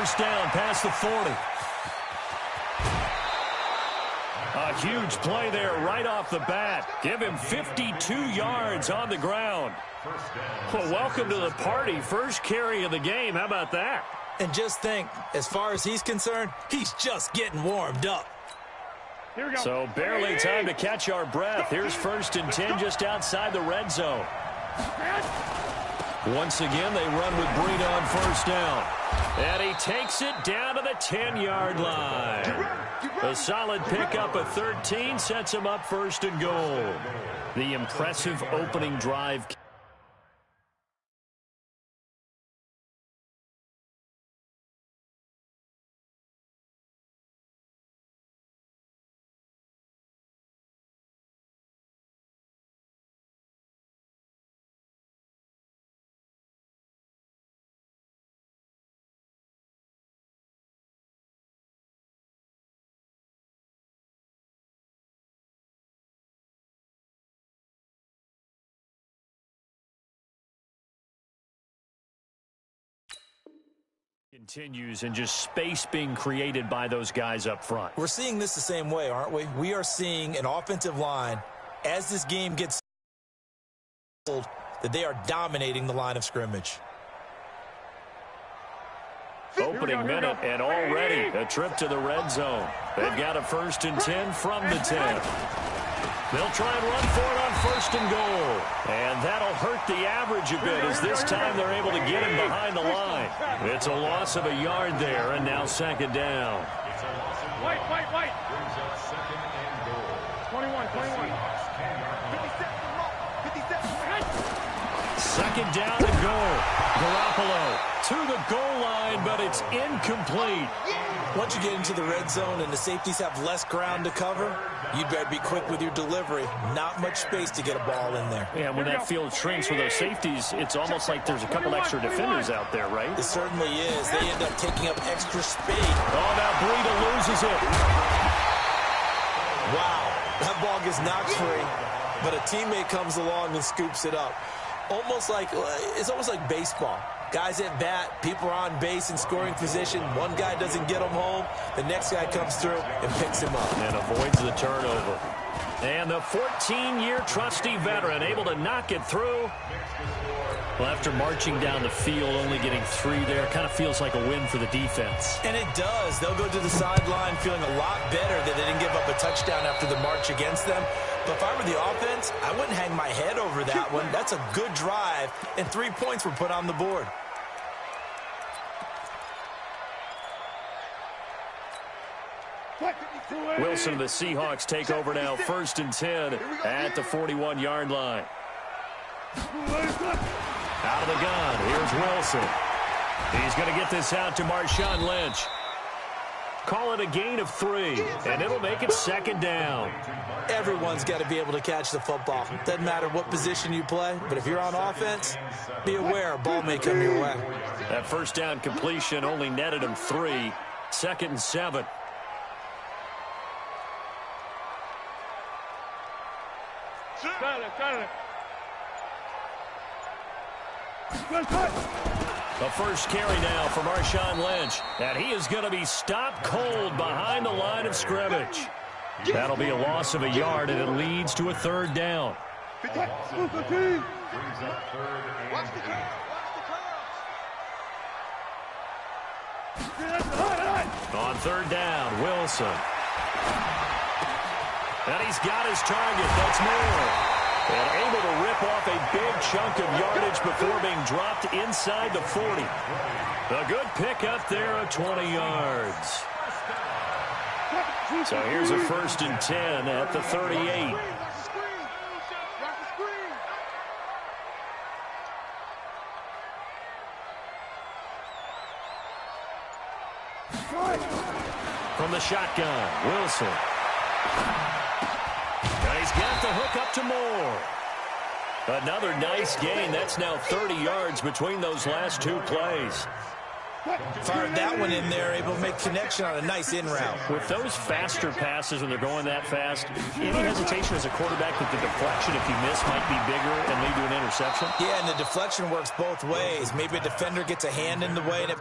first down past the 40. A huge play there right off the bat. Give him 52 yards on the ground. Well, welcome to the party. First carry of the game. How about that? And just think, as far as he's concerned, he's just getting warmed up. Here we go. So barely time to catch our breath. Here's 1st and 10 just outside the red zone. Once again, they run with Breida on first down. And he takes it down to the 10-yard line. A solid pickup of 13 sets him up 1st and goal. The impressive opening drive. Continues and just space being created by those guys up front. We're seeing this the same way, aren't we? We are seeing an offensive line, as this game gets old, that they are dominating the line of scrimmage. Opening minute, and already a trip to the red zone. They've got a 1st and 10 from the 10. They'll try and run for it on 1st and goal. And that'll hurt the average a bit as this time they're able to get him behind the line. It's a loss of a yard there, and now 2nd down. White. 21. 2nd down and goal. Garoppolo to the goal line, but it's incomplete. Once you get into the red zone and the safeties have less ground to cover, you'd better be quick with your delivery. Not much space to get a ball in there. Yeah, when that field shrinks with those safeties, it's almost like there's a couple extra defenders out there, right? It certainly is. They end up taking up extra space. Oh, now Breida loses it. Wow, that ball gets knocked free, but a teammate comes along and scoops it up. It's almost like baseball. Guys at bat, people are on base in scoring position. One guy doesn't get him home. The next guy comes through and picks him up. And avoids the turnover. And the 14-year trusty veteran able to knock it through. Well, after marching down the field, only getting 3 there, kind of feels like a win for the defense. And it does. They'll go to the sideline feeling a lot better that they didn't give up a touchdown after the march against them. But if I were the offense, I wouldn't hang my head over that one. That's a good drive, and 3 points were put on the board. Wilson and the Seahawks take over now, 1st and 10 at the 41-yard line. Out of the gun, here's Wilson. He's going to get this out to Marshawn Lynch. Call it a gain of 3, and it'll make it 2nd down. Everyone's got to be able to catch the football. Doesn't matter what position you play, but if you're on offense, be aware a ball may come your way. That 1st down completion only netted him 3. 2nd and 7. The first carry now for Marshawn Lynch, and he is going to be stopped cold behind the line of scrimmage. That'll be a loss of a yard, and it leads to a 3rd down. On 3rd down, Wilson. And he's got his target. That's Moore. And able to rip off a big chunk of yardage before being dropped inside the 40. A good pickup there of 20 yards. So here's a 1st and 10 at the 38. From the shotgun, Wilson. And he's got the hook up to Moore. Another nice gain. That's now 30 yards between those last 2 plays. Fired that one in there, able to make connection on a nice in route. With those faster passes when they're going that fast, any hesitation as a quarterback that the deflection, if you miss, might be bigger and lead to an interception? Yeah, and the deflection works both ways. Maybe a defender gets a hand in the way, and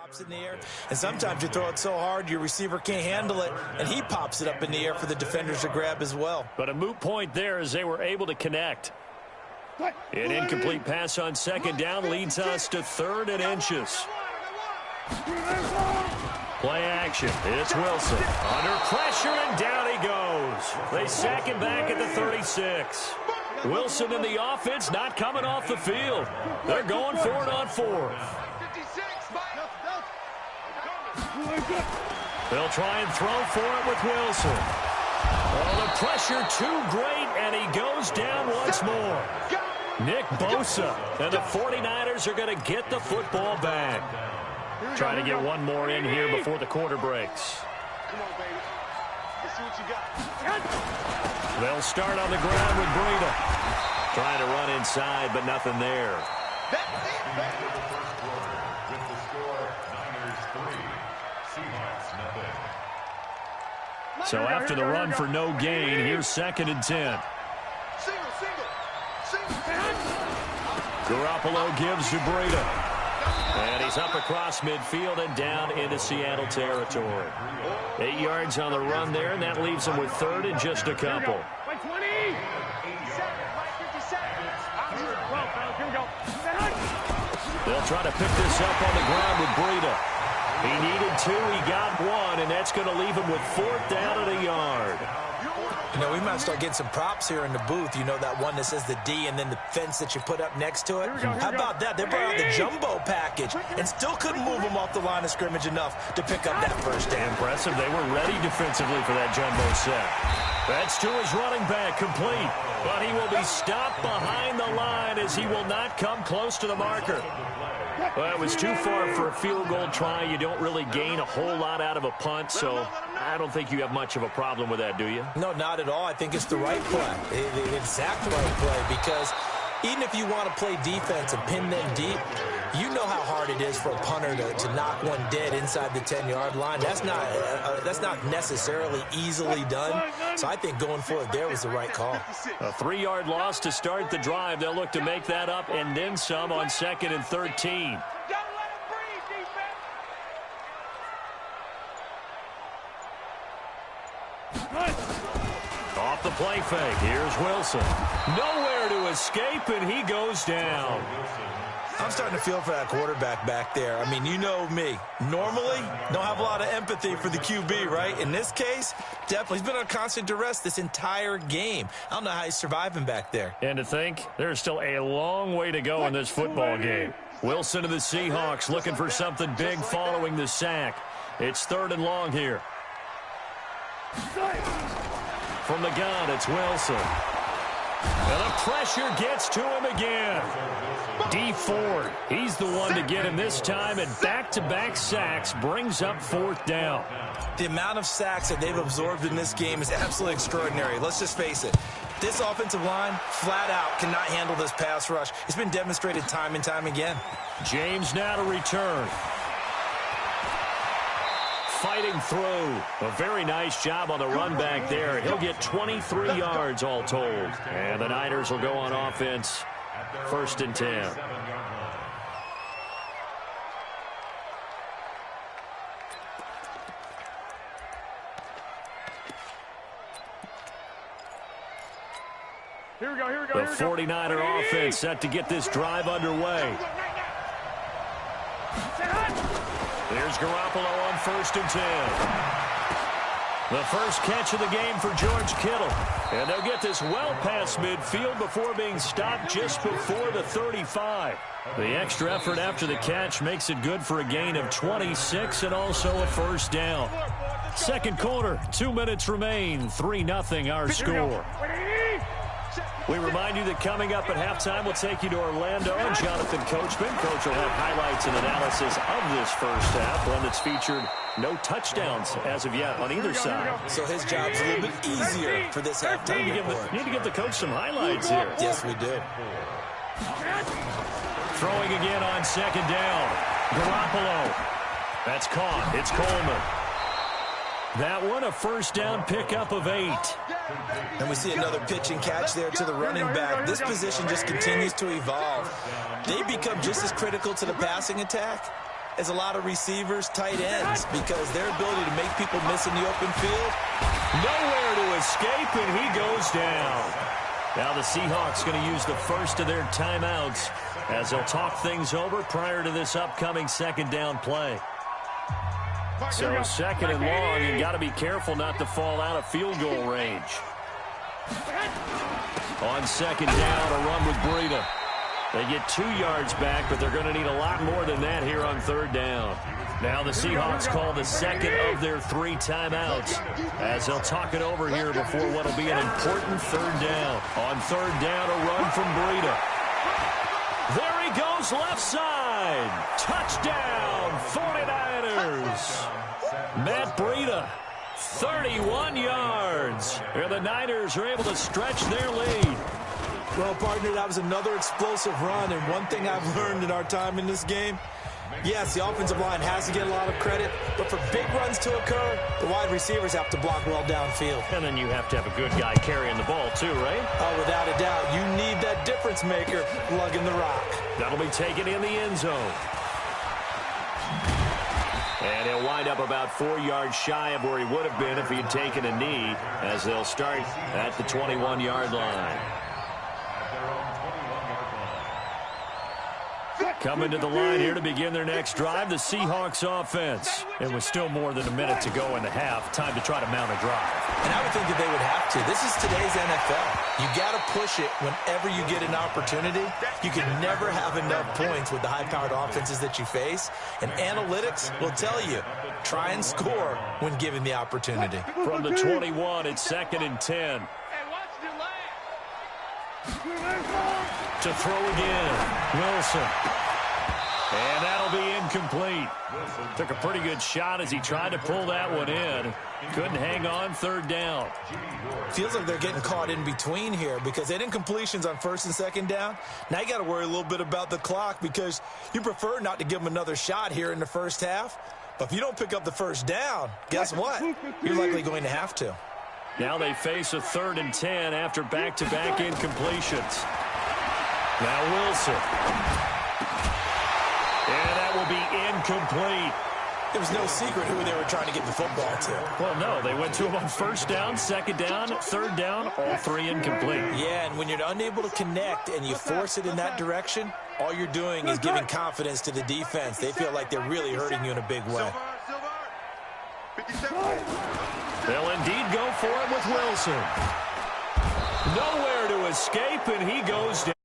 pops in the air, and sometimes you throw it so hard your receiver can't handle it, and he pops it up in the air for the defenders to grab as well. But a moot point there as they were able to connect. An incomplete pass on second down leads us to 3rd and inches. Play action. It's Wilson. Under pressure, and down he goes. They sack him back at the 36. Wilson and the offense not coming off the field. They're going for it on 4th. They'll try and throw for it with Wilson. Oh, the pressure too great, and he goes down once more. Nick Bosa, and the 49ers are going to get the football back. Trying to get one more in here before the quarter breaks. Come on, baby. Let's see what you got. They'll start on the ground with Breida. Trying to run inside, but nothing there. So after the run for no gain, here's 2nd and 10. Garoppolo gives to Breida. And he's up across midfield and down into Seattle territory. 8 yards on the run there, and that leaves him with 3rd and just a couple. They'll try to pick this up on the ground with Breida. He needed 2, he got 1, and that's going to leave him with 4th down at a yard. You know, we might start getting some props here in the booth. You know, that one that says the D and then the fence that you put up next to it? How about that? They brought out the jumbo package and still couldn't move them off the line of scrimmage enough to pick up that 1st down. Impressive. They were ready defensively for that jumbo set. That's to his running back, complete. But he will be stopped behind the line as he will not come close to the marker. Well, it was too far for a field goal try. You don't really gain a whole lot out of a punt, so I don't think you have much of a problem with that, do you? No, not at all. I think it's the right play, the exact right play, because even if you want to play defense and pin them deep, you know how hard it is for a punter to knock one dead inside the 10-yard line. That's not necessarily easily done. So I think going for it there was the right call. A 3-yard loss to start the drive. They'll look to make that up and then some on 2nd and 13. Off the play fake. Here's Wilson. Nowhere to escape, and he goes down. I'm starting to feel for that quarterback back there. I mean, you know me. Normally, don't have a lot of empathy for the QB, right? In this case, definitely. He's been on constant duress this entire game. I don't know how he's surviving back there. And to think, there's still a long way to go in this football game. Wilson of the Seahawks looking for something big following the sack. It's 3rd and long here. From the gun, it's Wilson. And the pressure gets to him again. D Ford, he's the one to get him this time, and back-to-back sacks brings up 4th down. The amount of sacks that they've absorbed in this game is absolutely extraordinary. Let's just face it. This offensive line, flat out, cannot handle this pass rush. It's been demonstrated time and time again. James now to return. Fighting through. A very nice job on the run back there. He'll get 23 yards all told. And the Niners will go on offense. 1st and 10. Here we go, here we go, The here we go. 49er offense set to get this drive underway. Here's Garoppolo on 1st and 10. The first catch of the game for George Kittle. And they'll get this well past midfield before being stopped just before the 35. The extra effort after the catch makes it good for a gain of 26 and also a 1st down. Second quarter, 2 minutes remain, 3-0 our score. We remind you that coming up at halftime, we'll take you to Orlando and Jonathan Coachman. Coach will have highlights and analysis of this first half, one that's featured no touchdowns as of yet on either side. So his job's a little bit easier for this halftime report. Need to give the coach some highlights here. Yes, we do. Throwing again on 2nd down. Garoppolo. That's caught. It's Coleman. That one, a 1st down pickup of 8. And we see another pitch and catch there to the running back. This position just continues to evolve. They become just as critical to the passing attack is a lot of receivers, tight ends, because their ability to make people miss in the open field. Nowhere to escape, and he goes down. Now the Seahawks going to use the first of their timeouts as they'll talk things over prior to this upcoming second down play. So second and long, you got to be careful not to fall out of field goal range. On second down, a run with Breida. They get 2 yards back, but they're going to need a lot more than that here on third down. Now the Seahawks call the second of their 3 timeouts as they'll talk it over here before what will be an important third down. On third down, a run from Breida. There he goes, left side. Touchdown, 49ers. Matt Breida, 31 yards. And the Niners are able to stretch their lead. Well, partner, that was another explosive run, and one thing I've learned in our time in this game, yes, the offensive line has to get a lot of credit, but for big runs to occur, the wide receivers have to block well downfield. And then you have to have a good guy carrying the ball too, right? Oh, without a doubt. You need that difference maker lugging the rock. That'll be taken in the end zone. And he'll wind up about 4 yards shy of where he would have been if he had taken a knee, as they'll start at the 21-yard line. Coming to the line here to begin their next drive, the Seahawks offense. And with still more than a minute to go in the half, time to try to mount a drive. And I would think that they would have to. This is today's NFL. You got to push it whenever you get an opportunity. You can never have enough points with the high-powered offenses that you face. And analytics will tell you, try and score when given the opportunity. From the 21, it's second and 10. To throw again, Wilson. And that'll be incomplete. Took a pretty good shot as he tried to pull that one in. Couldn't hang on third down. Feels like they're getting caught in between here because they didn't incompletions on first and second down. Now you got to worry a little bit about the clock because you prefer not to give them another shot here in the first half. But if you don't pick up the first down, guess what? You're likely going to have to. Now they face a 3rd and 10 after back-to-back incompletions. Now Wilson. And that will be incomplete. There was no secret who they were trying to get the football to. Well, no, they went to him on first down, second down, third down, all 3 incomplete. Yeah, and when you're unable to connect and you force it in that direction, all you're doing is giving confidence to the defense. They feel like they're really hurting you in a big way. They'll indeed go for it with Wilson. Nowhere to escape, and he goes down.